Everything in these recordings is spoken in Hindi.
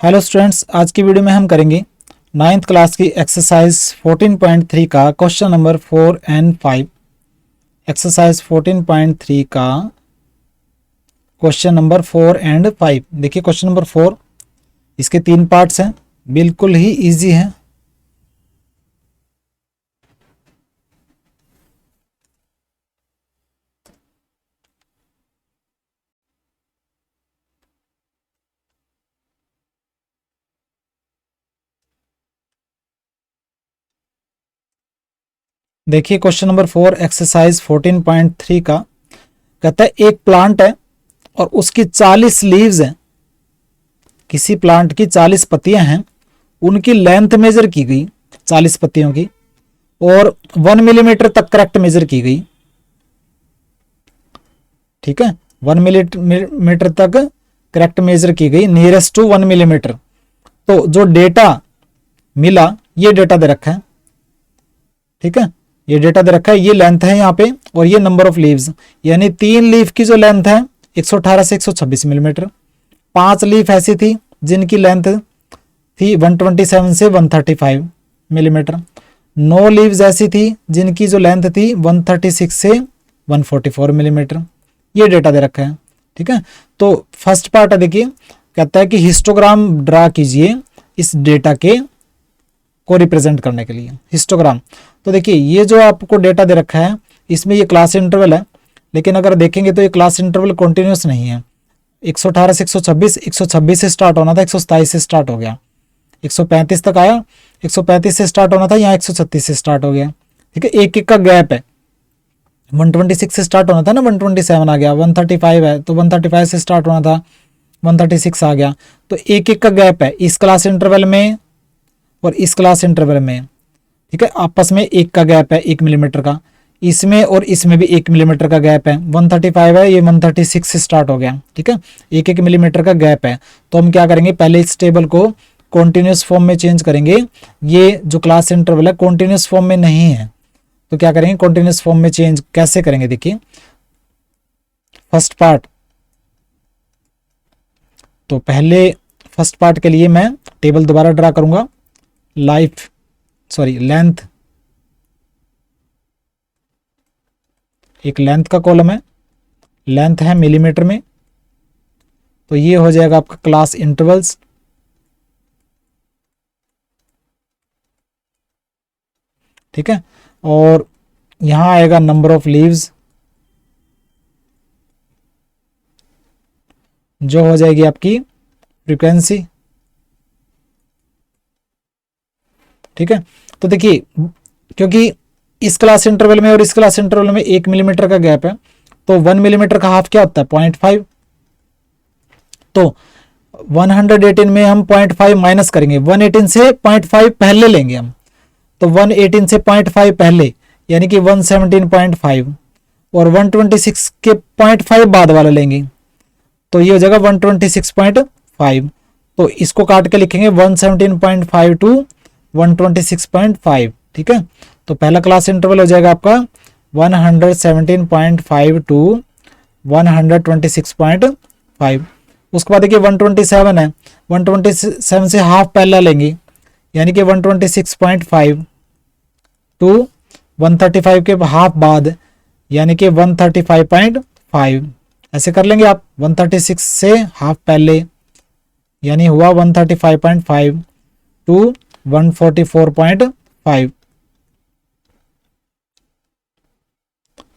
हेलो स्टूडेंट्स, आज की वीडियो में हम करेंगे 9th क्लास की एक्सरसाइज 14.3 का क्वेश्चन नंबर 4 एंड 5। एक्सरसाइज 14.3 का क्वेश्चन नंबर 4 एंड 5। देखिए क्वेश्चन नंबर 4, इसके 3 पार्ट्स हैं, बिल्कुल ही इजी हैं। देखिए क्वेश्चन नंबर 4 एक्सरसाइज 14.3 का कहता है एक प्लांट है और उसकी 40 लीव्स हैं। किसी प्लांट की 40 पत्तियां हैं, उनकी लेंथ मेजर की गई 40 पत्तियों की और 1 मिलीमीटर तक करेक्ट मेजर की गई। ठीक है, 1 मिलीमीटर तक करेक्ट मेजर की गई, नियरेस्ट टू 1 मिलीमीटर। तो जो डेटा मिला ये डेटा दे रखा है। ठीक है, ये डेटा दे रखा है, ये लेंथ है यहाँ पे और ये नंबर ऑफ लीव्स, यानी 3 लीफ की जो लेंथ है 118 से 126 मिलीमीटर। 5 लीफ ऐसी थी जिनकी लेंथ थी 127 से 135 मिलीमीटर। 9 लीव्स ऐसी थी जिनकी जो लेंथ थी 136 से 144 मिलीमीटर। ये डेटा दे रखा है। ठीक है, तो फर्स्ट पार्ट है, देखिए कहता है कि हिस्टोग्राम ड्रा कीजिए इस डेटा के को रिप्रेजेंट करने के लिए। हिस्टोग्राम, तो देखिए ये जो आपको डेटा दे रखा है इसमें ये क्लास इंटरवल है, लेकिन अगर देखेंगे तो ये क्लास इंटरवल कॉन्टिन्यूस नहीं है। 118 से 126 से स्टार्ट होना था, 127 से स्टार्ट हो गया, 135 तक आया, 135 से स्टार्ट होना था, यहाँ 136 से स्टार्ट हो गया। ठीक है, एक एक का गैप है। 126 से स्टार्ट होना था ना, 127 आ गया। 135 है तो 135 से स्टार्ट होना था, 136 आ गया। तो एक एक का गैप है इस क्लास इंटरवल में और इस क्लास इंटरवल में। ठीक है, आपस में एक का गैप है 1 मिलीमीटर का, इसमें और इसमें भी 1 मिलीमीटर का गैप है। 135 है, ये 136 से स्टार्ट हो गया। ठीक है, 1 मिलीमीटर का गैप है। तो हम क्या करेंगे, पहले इस टेबल को कॉन्टिन्यूस फॉर्म में चेंज करेंगे। ये जो क्लास इंटरवल है कॉन्टिन्यूस फॉर्म में नहीं है, तो क्या करेंगे, कॉन्टिन्यूस फॉर्म में चेंज कैसे करेंगे। देखिए फर्स्ट पार्ट, तो पहले फर्स्ट पार्ट के लिए मैं टेबल दोबारा ड्रा करूंगा। लेंथ, एक लेंथ का कॉलम है, लेंथ है मिलीमीटर में, तो ये हो जाएगा आपका क्लास इंटरवल्स। ठीक है, और यहां आएगा नंबर ऑफ लीव्स, जो हो जाएगी आपकी फ्रीक्वेंसी। ठीक है, तो देखिए क्योंकि इस क्लास इंटरवल में और इस क्लास इंटरवल में 1 मिलीमीटर का गैप है, तो 1 मिलीमीटर का हाफ क्या होता है, 0.5। तो 118 में हम 0.5 माइनस करेंगे, 118 से 0.5 पहले लेंगे हम, तो 118 से 0.5 पहले यानी कि 117.5, और 126 के 0.5 बाद वाला लेंगे, तो ये हो जाएगा 126.5। तो इसको काट के लिखेंगे 117.5 टू 126.5। ठीक है, तो पहला क्लास इंटरवल हो जाएगा आपका 117.5 टू 126.5। उसके बाद देखिए 127 है, 127 से हाफ पहला लेंगे यानी कि 126.5 टू 135 के हाफ बाद यानी कि 135.5। ऐसे कर लेंगे आप, 136 से हाफ पहले यानी हुआ 135.5 टू 144.5।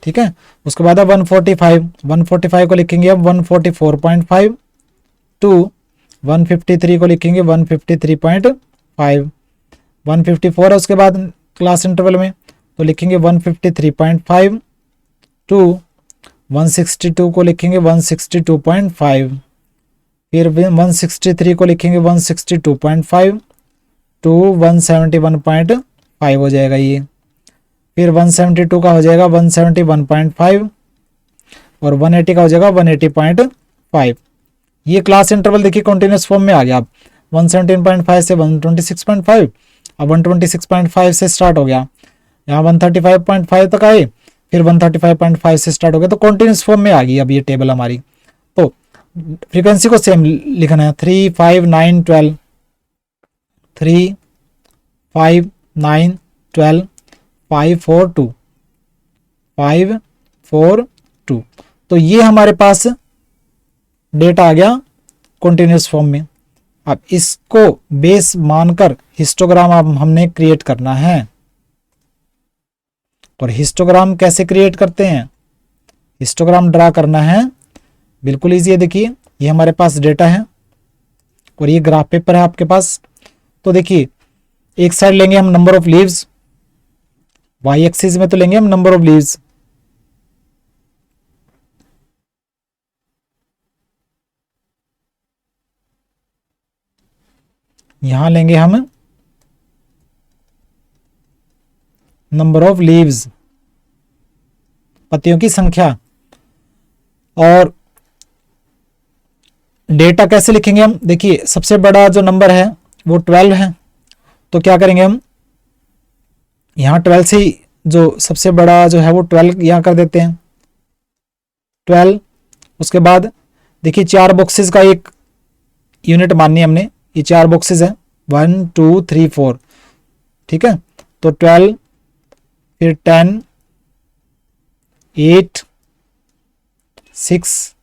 ठीक है, उसके बाद 145 को लिखेंगे अब 144.5 टू 153 को लिखेंगे 153.5। 154 है उसके बाद क्लास इंटरवल में, तो लिखेंगे 153.5 टू 162 को लिखेंगे 162.5। फिर 163 को लिखेंगे 162.5 टू 171.5 हो जाएगा ये। फिर 172 का हो जाएगा 171.5 और 180 का हो जाएगा 180.5। ये क्लास इंटरवल देखिए कॉन्टिन्यूस फॉर्म में आ गया। अब 117.5 से 126.5, अब 126.5 से स्टार्ट हो गया, यहाँ 135.5 तक आए, फिर 135.5 से स्टार्ट हो गया, तो कॉन्टिन्यूस फॉर्म में आ गई अब ये टेबल हमारी। तो फ्रीक्वेंसी को सेम लिखना है, 3 5 9 12, 3 5 9 12, 5 4 2, 5 4 2। तो ये हमारे पास डेटा आ गया कंटिन्यूस फॉर्म में। अब इसको बेस मानकर हिस्टोग्राम अब हमने क्रिएट करना है। और हिस्टोग्राम कैसे क्रिएट करते हैं, हिस्टोग्राम ड्रा करना है, बिल्कुल इजी है। देखिए ये हमारे पास डेटा है और ये ग्राफ पेपर है आपके पास। तो देखिए एक साइड लेंगे हम number of leaves, Y axis में तो लेंगे हम नंबर ऑफ लीव्स, यहां लेंगे हम नंबर ऑफ लीव्स, पत्तियों की संख्या। और डेटा कैसे लिखेंगे हम, देखिए सबसे बड़ा जो नंबर है वो 12 है, तो क्या करेंगे हम, यहां 12 से ही जो सबसे बड़ा जो है वो 12 यहां कर देते हैं 12। उसके बाद देखिए 4 बॉक्सेस का एक यूनिट माननी है हमने, ये 4 बॉक्सेस है 1 2 3 4, ठीक है। तो 12, फिर 10, 8, 6,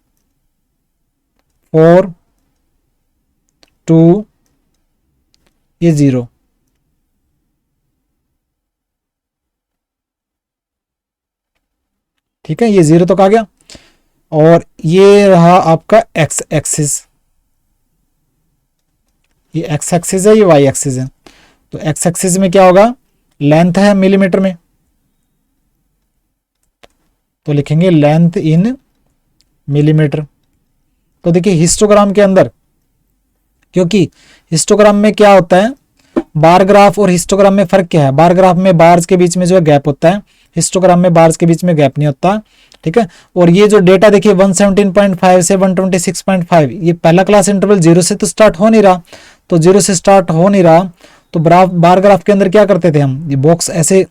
4, 2, ये 0, ठीक है, ये 0 तक आ गया। और ये रहा आपका एक्स एक्सिस, ये एक्स एक्सिस है, ये वाई एक्सिस है। तो एक्स एक्सिस में क्या होगा, लेंथ है मिलीमीटर में, तो लिखेंगे लेंथ इन मिलीमीटर। तो देखिए हिस्टोग्राम के अंदर, क्योंकि हिस्टोग्राम में क्या होता है, बार ग्राफ और हिस्टोग्राम में फर्क क्या है, बार ग्राफ में बार्स के बीच में जो है गैप होता है, हिस्टोग्राम में बार्स के बीच में गैप नहीं होता, ठीक है। और ये जो डेटा देखिए 117.5 से 126.5, ये पहला क्लास इंटरवल 0 से तो स्टार्ट हो नहीं रहा, तो 0 से स्टार्ट हो नहीं रहा, तो बार ग्राफ के अंदर क्या करते थे हम, ये बॉक्स ऐसे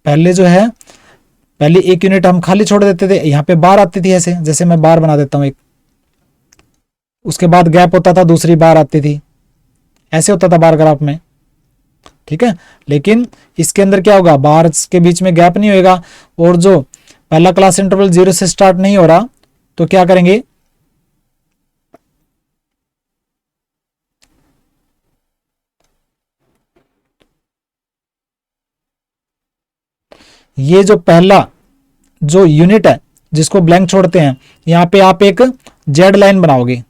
पहले जो है पहले एक यूनिट हम खाली छोड़ देते थे, यहाँ पे बार आती थी ऐसे, जैसे मैं बार बना देता हूँ एक, उसके बाद गैप होता था, दूसरी बार आती थी, ऐसे होता था बार ग्राफ में, ठीक है। लेकिन इसके अंदर क्या होगा, बार्स के बीच में गैप नहीं होगा, और जो पहला क्लास इंटरवल 0 से स्टार्ट नहीं हो रहा, तो क्या करेंगे, ये जो पहला जो यूनिट है जिसको ब्लैंक छोड़ते हैं, यहां पे आप एक जेड लाइन बनाओगे,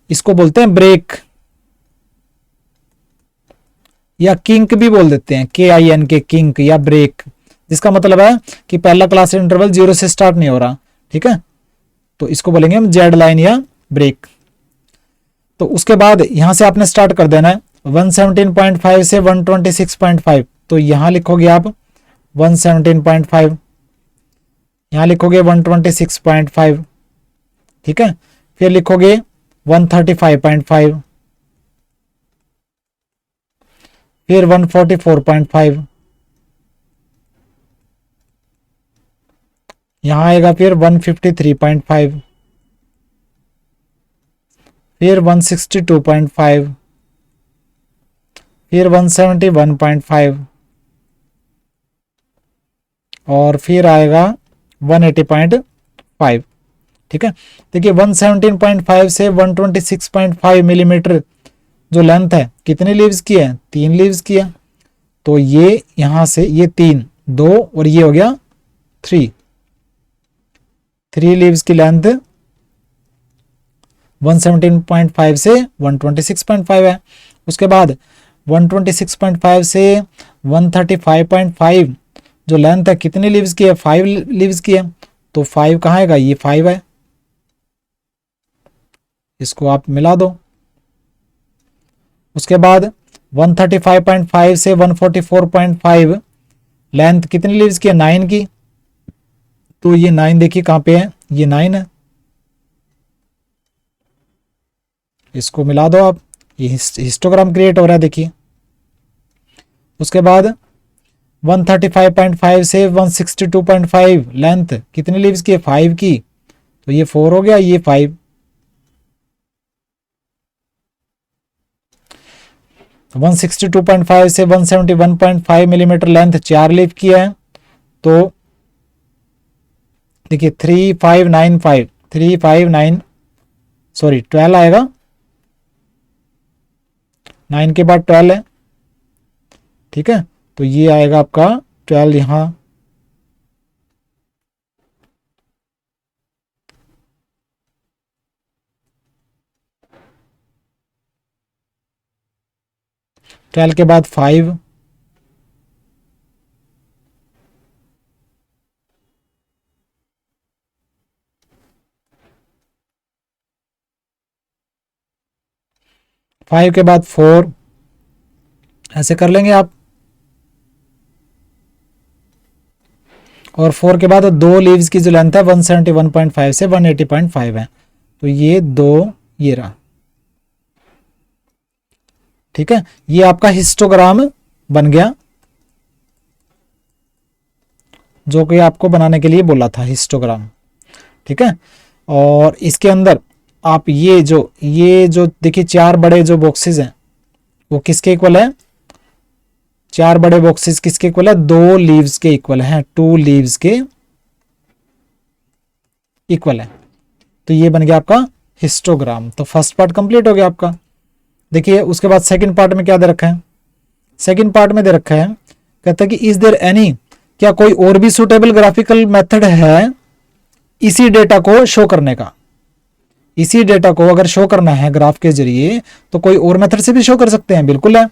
इसको बोलते हैं ब्रेक, या किंक भी बोल देते हैं, KINK, किंक या ब्रेक, जिसका मतलब है कि पहला क्लास इंटरवल 0 से स्टार्ट नहीं हो रहा, ठीक है। तो इसको बोलेंगे हम जेड लाइन या ब्रेक। तो उसके बाद यहां से आपने स्टार्ट कर देना है 117.5 से 126.5, तो यहां लिखोगे आप 117.5, यहां लिखोगे 126.5, ठीक है। फिर लिखोगे 135.5, फिर 144.5, यहां आएगा फिर 153.5, फिर 162.5, फिर 171.5, और फिर आएगा 180.5, ठीक है। देखिए 117.5 से 126.5 मिलीमीटर जो लेंथ है, कितने लीव्स की है, 3 लीव्स की है, तो ये यहां से ये 3 2 और ये हो गया 3 लीव्स की लेंथ 117.5 से 126.5 है। उसके बाद 126.5 से 135.5 जो लेंथ है, कितनी लीव्स की है, 5 लीव्स की है, तो 5 कहाँ आएगा, ये 5 है, इसको आप मिला दो। उसके बाद 135.5 से 144.5 लेंथ कितनी लीव्स की है, 9 की, तो ये 9 देखिए कहां पे है, ये 9 है, इसको मिला दो आप, ये हिस्टोग्राम क्रिएट हो रहा है देखिए। उसके बाद 135.5 से 162.5 लेंथ कितनी लीव्स की है, 5 की, तो ये 4 हो गया, ये 5। 162.5 से 171.5 मिलीमीटर लेंथ 4 लीफ की है। तो देखिए 3595 359 सॉरी 12 आएगा, 9 के बाद 12 है, ठीक है। तो ये आएगा आपका 12 यहां, ट्वेल्व के बाद 5, फाइव के बाद 4, ऐसे कर लेंगे आप। और 4 के बाद 2 लीव्स की जो लेंथ है 171.5 से 180.5 है। तो ये 2 ये रहा, ठीक है। ये आपका हिस्टोग्राम बन गया, जो कि आपको बनाने के लिए बोला था हिस्टोग्राम, ठीक है। और इसके अंदर आप ये जो देखिए 4 बड़े जो बॉक्सेस हैं वो किसके इक्वल है? 4 बड़े बॉक्सेस किसके इक्वल है? 2 लीव्स के इक्वल है, 2 लीव्स के इक्वल है। तो ये बन गया आपका हिस्टोग्राम। तो फर्स्ट पार्ट कंप्लीट हो गया आपका। देखिए उसके बाद सेकंड पार्ट में क्या दे रखा है? सेकंड पार्ट में दे रखा है, कहता है कि इज देयर एनी, क्या कोई और भी सुटेबल ग्राफिकल मेथड है इसी डेटा को शो करने का? इसी डेटा को अगर शो करना है ग्राफ के जरिए तो कोई और मेथड से भी शो कर सकते हैं, बिल्कुल है।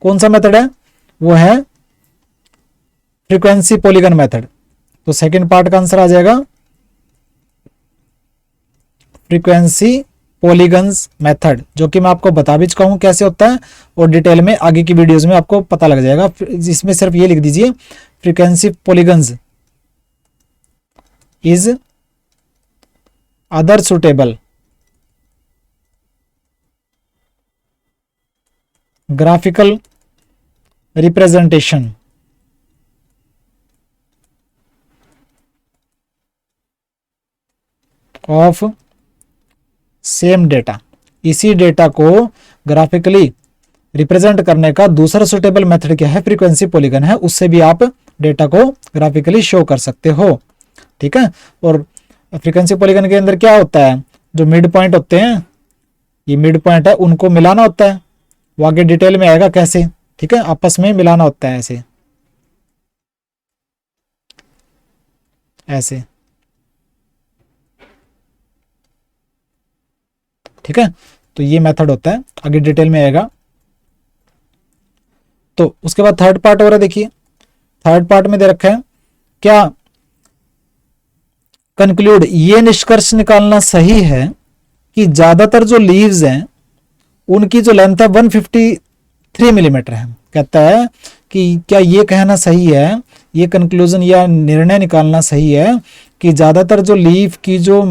कौन सा मेथड है? वो है फ्रीक्वेंसी पॉलीगन मेथड। तो सेकंड पार्ट का आंसर आ जाएगा फ्रीक्वेंसी पॉलीगन्स मेथड, जो कि मैं आपको बता भी चुका हूं कैसे होता है और डिटेल में आगे की वीडियोस में आपको पता लग जाएगा। इसमें सिर्फ ये लिख दीजिए frequency polygons is other suitable graphical representation of same data. इसी डेटा को ग्राफिकली रिप्रेजेंट करने का दूसरा सुटेबल मेथड क्या है? फ्रीक्वेंसी पॉलीगन है, उससे भी आप डेटा को ग्राफिकली शो कर सकते हो, ठीक है। और फ्रीक्वेंसी पॉलीगन के अंदर क्या होता है? जो मिड पॉइंट होते हैं, ये मिड पॉइंट है, उनको मिलाना होता है। वो आगे डिटेल में आएगा कैसे, ठीक है। आपस में मिलाना होता है ऐसे ऐसे, ठीक है। तो ये मेथड होता है, आगे डिटेल में आएगा। तो उसके बाद थर्ड पार्ट हो रहा है। देखिए थर्ड पार्ट में दे रखा है क्या? कंक्लूड, ये निष्कर्ष निकालना सही है कि ज्यादातर जो लीव्स हैं उनकी जो लेंथ है 153 मिलीमीटर है। कहता है कि क्या ये कहना सही है, ये कंक्लूजन या निर्णय निकालना सही है कि ज्यादातर जो लीफ की जो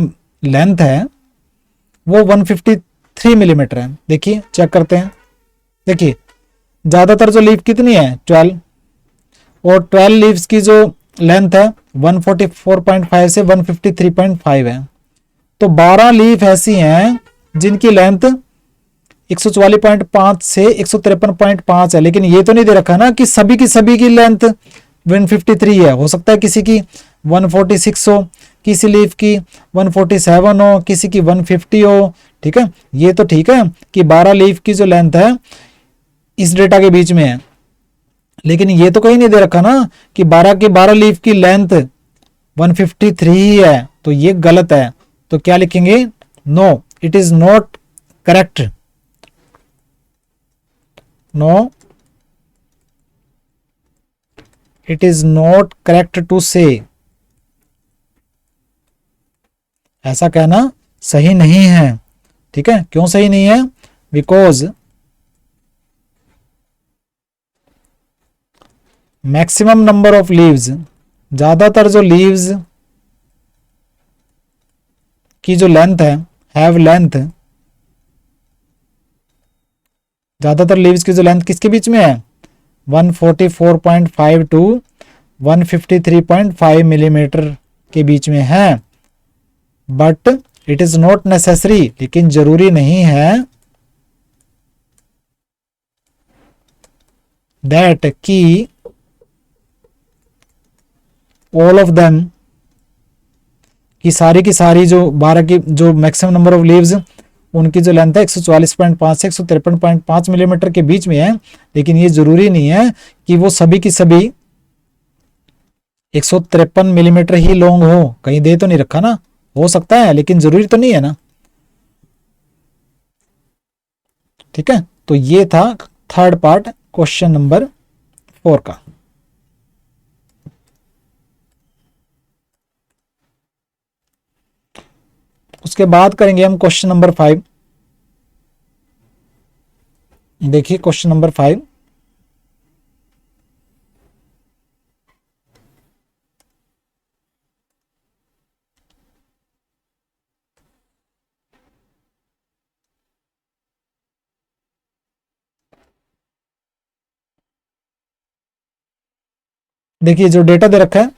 लेंथ है वो 153 मिलीमीटर है। देखिए चेक करते हैं। देखिए ज्यादातर जो लीफ कितनी है? 12, और 12 लीव्स की जो लेंथ है 144.5 से 153.5 है। तो 12 लीफ ऐसी हैं जिनकी लेंथ 144.5 से 153.5 है, लेकिन ये तो नहीं दे रखा ना कि सभी की लेंथ 153 है। हो सकता है किसी की 146 हो, किसी लीफ की 147 हो, किसी की 150 हो, ठीक है। ये तो ठीक है कि 12 लीफ की जो लेंथ है इस डेटा के बीच में है, लेकिन ये तो कहीं नहीं दे रखा ना कि 12 की 12 लीफ की लेंथ 153 ही है। तो ये गलत है। तो क्या लिखेंगे? No, it is not correct. No, it is not correct to say, ऐसा कहना सही नहीं है, ठीक है। क्यों सही नहीं है? Because maximum number of leaves, ज्यादातर जो लीव्स की जो लेंथ है, हैव लेंथ, ज्यादातर लीव्स की जो लेंथ किसके बीच में है? 144.5 टू 153.5 मिलीमीटर के बीच में है। But it is not necessary, लेकिन जरूरी नहीं है दैट की ऑल ऑफ देम, कि सारी की सारी जो 12 की जो मैक्सिमम नंबर ऑफ लीव्स उनकी जो लेंथ है 144.5 से 153.5 मिलीमीटर के बीच में है, लेकिन ये जरूरी नहीं है कि वो सभी की सभी 153 मिलीमीटर ही लॉन्ग हो, कहीं दे तो नहीं रखा ना, हो सकता है लेकिन जरूरी तो नहीं है ना। ठीक है, तो ये था थर्ड पार्ट क्वेश्चन नंबर 4 का। उसके बाद करेंगे हम क्वेश्चन नंबर 5। देखिए क्वेश्चन नंबर 5, देखिए जो डेटा दे रखा है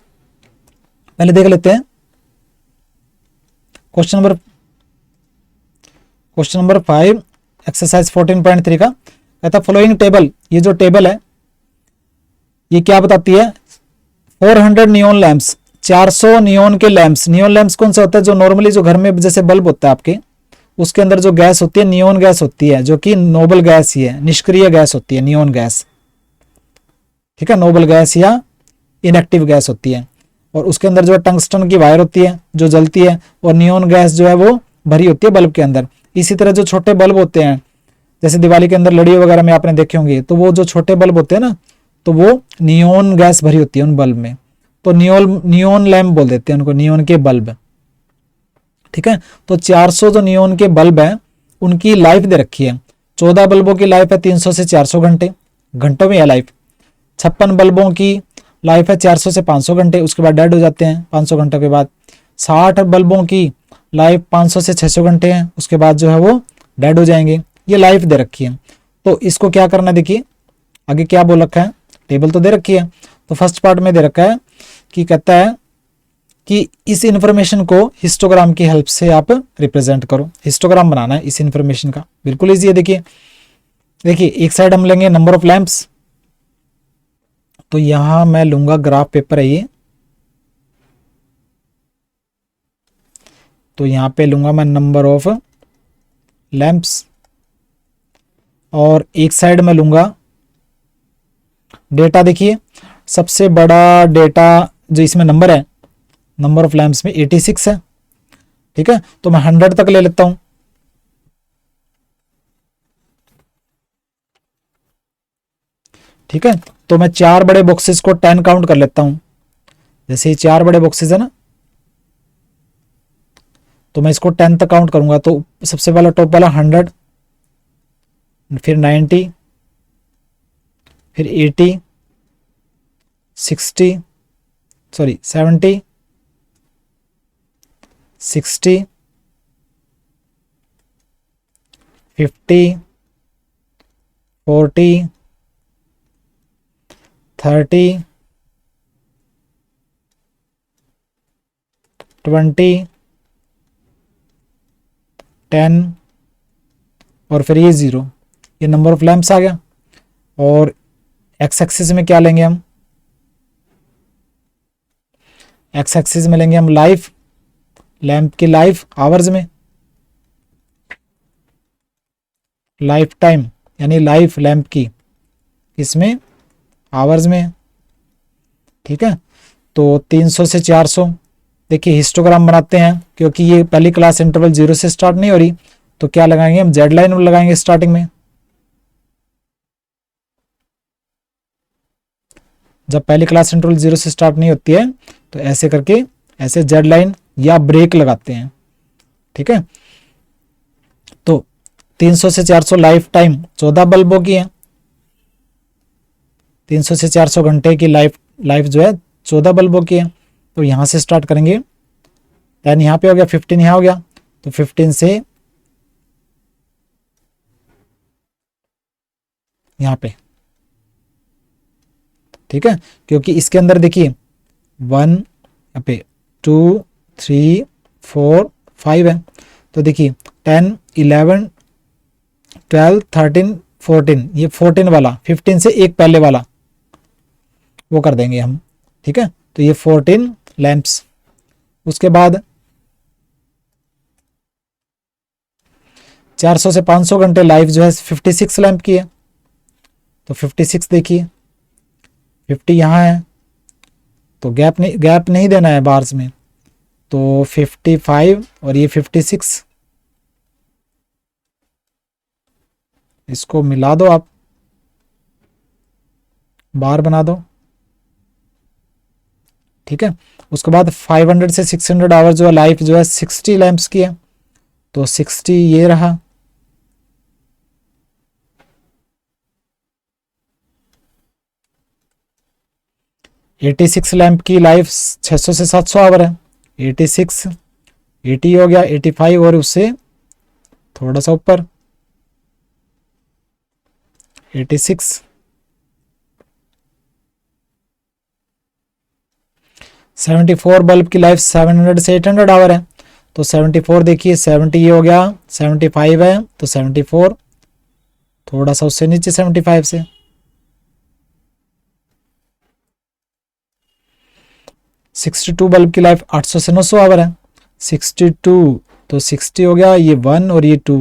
पहले देख लेते हैं। क्वेश्चन नंबर 5 एक्सरसाइज 14.3 का कहता फॉलोइंग टेबल, ये जो टेबल है ये क्या बताती है, 400 नियोन लैंप्स, 400 नियोन के लैंप्स। नियोन लैंप्स कौन से होते हैं, जो नॉर्मली जो घर में जैसे बल्ब होता है आपके, उसके अंदर जो गैस होती है नियोन गैस होती है, जो कि नोबल गैस ही है, निष्क्रिय गैस होती है नियोन गैस। ठीक है, नोबल गैस या इनएक्टिव गैस होती है। और उसके अंदर जो है टंगस्टन की वायर होती है जो जलती है, और नियोन गैस जो है वो भरी होती है बल्ब के अंदर। इसी तरह जो छोटे बल्ब होते हैं, जैसे दिवाली के अंदर लड़ियों वगैरह में आपने देखे होंगे, तो वो जो छोटे बल्ब होते हैं ना, तो वो नियोन गैस भरी होती है उन बल्ब में, तो नियोन लैम्प बोल देते हैं उनको, नियोन के बल्ब। ठीक है, तो 400 जो नियोन के बल्ब है उनकी लाइफ दे रखी है। 14 बल्बों की लाइफ है 300 से 400 घंटे, घंटों में है लाइफ। 56 बल्बों की लाइफ है 400 से 500 घंटे, उसके बाद डेड हो जाते हैं 500 घंटों के बाद। 60 बल्बों की लाइफ 500 से 600 घंटे हैं, उसके बाद जो है वो डेड हो जाएंगे। ये लाइफ दे रखी है। तो इसको क्या करना, देखिए आगे क्या बोल रखा है, टेबल तो दे रखी है। तो फर्स्ट पार्ट में दे रखा है कि कहता है कि इस इंफॉर्मेशन को हिस्टोग्राम की हेल्प से आप रिप्रेजेंट करो। हिस्टोग्राम बनाना है इस इंफॉर्मेशन का, बिल्कुल इजी है। देखिए एक साइड हम लेंगे नंबर ऑफ लैंप्स, तो यहां मैं लूंगा ग्राफ पेपर है ये, तो यहां पे लूंगा मैं नंबर ऑफ लैंप्स, और एक साइड में लूंगा डेटा। देखिए सबसे बड़ा डेटा जो इसमें नंबर है, नंबर ऑफ लैंप्स में 86 है। ठीक है, तो मैं 100 तक ले लेता हूं। ठीक है, तो मैं 4 बड़े बॉक्सेस को 10 काउंट कर लेता हूं। जैसे ये 4 बड़े बॉक्सेस है ना, तो मैं इसको 10 तक काउंट करूंगा। तो सबसे पहला टॉप वाला 100, फिर 90, फिर 80, 60, सॉरी 70, 60, 50, 40, 30, 20, 10 और फिर ये 0। ये नंबर ऑफ लैंप्स आ गया। और एक्स एक्सिस में क्या लेंगे हम, एक्स एक्सिस में लेंगे हम लाइफ, लैंप की लाइफ आवर्स में, लाइफ टाइम यानी लाइफ लैंप की इसमें आवर्स में। ठीक है, तो 300 से 400। देखिए हिस्टोग्राम बनाते हैं, क्योंकि ये पहली क्लास इंटरवल 0 से स्टार्ट नहीं हो रही, तो क्या लगाएंगे हम, जेड लाइन लगाएंगे स्टार्टिंग में। जब पहली क्लास इंटरवल 0 से स्टार्ट नहीं होती है तो ऐसे करके ऐसे जेड लाइन या ब्रेक लगाते हैं। ठीक है, तो 300 से 400 लाइफ टाइम 14 बल्बों की है, 300 से 400 घंटे की लाइफ जो है 14 बल्बों की है। तो यहां से स्टार्ट करेंगे, 10 यहां पे हो गया, 15 यहां हो गया, तो 15 से यहां पे। ठीक है, क्योंकि इसके अंदर देखिए 1 यहाँ पे 2 3 4 5 है। तो देखिए 10, 11, 12, 13, 14, ये 14 वाला 15 से एक पहले वाला वो कर देंगे हम, ठीक है। तो ये 14 लैंप्स। उसके बाद 400 से 500 घंटे लाइफ जो है 56 लैंप की है। तो 56 देखिए 50 यहाँ है, तो गैप नहीं देना है बार्स में। तो 55 और ये 56, इसको मिला दो आप, बार बना दो, ठीक है। उसके बाद 500 से 600 आवर जो है लाइफ जो है 60 लैंप्स की है। तो 60 ये रहा, एटी 6 लैंप की लाइफ 600 से 700 आवर है। 86, 80 हो गया, 85 और उससे थोड़ा सा ऊपर 86, 74 बल्ब की लाइफ 700 से 800 आवर है। तो 74 देखिए 70 ये हो गया, 75 है तो 74, थोड़ा सा उससे नीचे 75 से। 62 बल्ब की लाइफ 800 से 900 आवर है। 62 तो 60 हो गया, ये 1 और ये 2,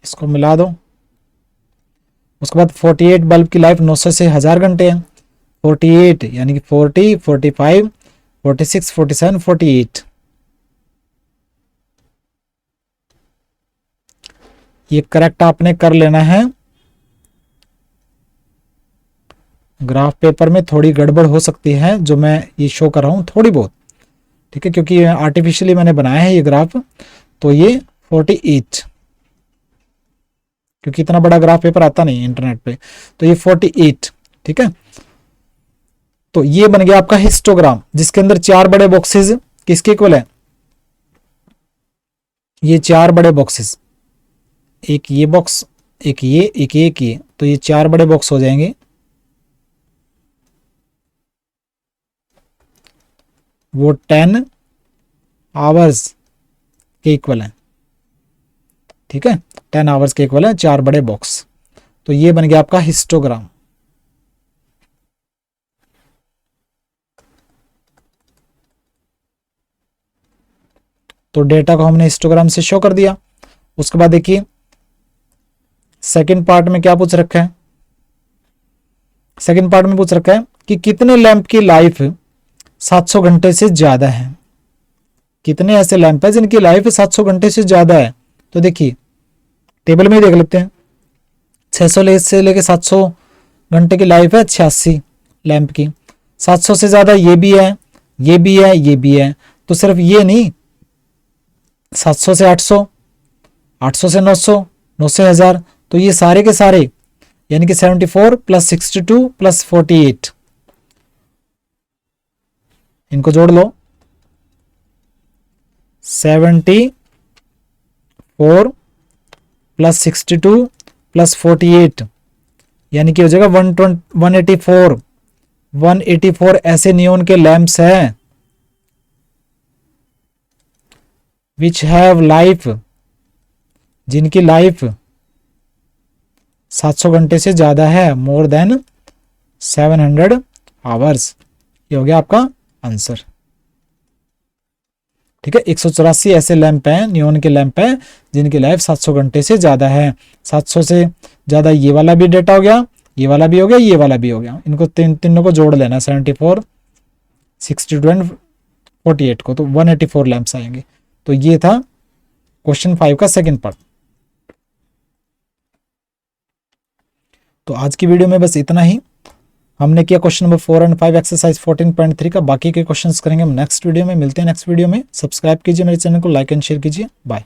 इसको मिला दो। उसके बाद 48 बल्ब की लाइफ 900 से 1000 घंटे है। 48 यानी कि 40, 45, 46, 47, 48, ये करेक्ट आपने कर लेना है। ग्राफ पेपर में थोड़ी गड़बड़ हो सकती है जो मैं ये शो कर रहा हूं, थोड़ी बहुत, ठीक है, क्योंकि आर्टिफिशियली मैंने बनाया है ये ग्राफ। तो ये 48, क्योंकि इतना बड़ा ग्राफ पेपर आता नहीं इंटरनेट पे, तो ये 48, ठीक है। तो ये बन गया आपका हिस्टोग्राम, जिसके अंदर 4 बड़े बॉक्सेस किसके इक्वल है, ये 4 बड़े बॉक्सेस, एक ये बॉक्स, एक ये, एक ये, तो ये 4 बड़े बॉक्स हो जाएंगे। वो 10 आवर्स के इक्वल है, ठीक है, 10 आवर्स के इक्वल है 4 बड़े बॉक्स। तो ये बन गया आपका हिस्टोग्राम। तो डेटा को हमने हिस्टोग्राम से शो कर दिया। उसके बाद देखिए सेकंड पार्ट में क्या पूछ रखा है, सेकंड पार्ट में पूछ रखा है कि कितने लैंप की लाइफ 700 घंटे से ज्यादा है। कितने ऐसे लैंप है जिनकी लाइफ 700 घंटे से ज्यादा है। तो देखिए टेबल में ही देख लेते हैं, 600 से लेके 700 घंटे की लाइफ है 86 लैंप की। 700 से ज्यादा ये भी है, ये भी है, ये भी है। तो सिर्फ ये नहीं, 700 से 800, 800 से 900, 900 से 1000, तो ये सारे के सारे यानी कि 74 प्लस 62 प्लस 48, इनको जोड़ लो। 74 प्लस 62 प्लस 48 यानी कि हो जाएगा 184। 184 ऐसे नियोन के लैंप्स हैं विच हैव लाइफ, जिनकी लाइफ 700 घंटे से ज्यादा है, मोर देन 700 आवर्स। ये हो गया आपका आंसर, ठीक है। 184 ऐसे लैंप हैं, नियोन के लैंप हैं जिनकी लाइफ 700 घंटे से ज्यादा है। 700 से ज्यादा ये वाला भी डेटा हो गया, ये वाला भी हो गया, ये वाला भी हो गया। इनको तीनों को जोड़ लेना, 74, 62 एंड 48 को, तो 184 लैंप्स आएंगे। तो ये था क्वेश्चन 5 का सेकंड पार्ट। तो आज की वीडियो में बस इतना ही। हमने किया क्वेश्चन नंबर 4 एंड 5 एक्सरसाइज 14.3 का। बाकी के क्वेश्चंस करेंगे हम नेक्स्ट वीडियो में। मिलते हैं नेक्स्ट वीडियो में। सब्सक्राइब कीजिए मेरे चैनल को, लाइक एंड शेयर कीजिए। बाय।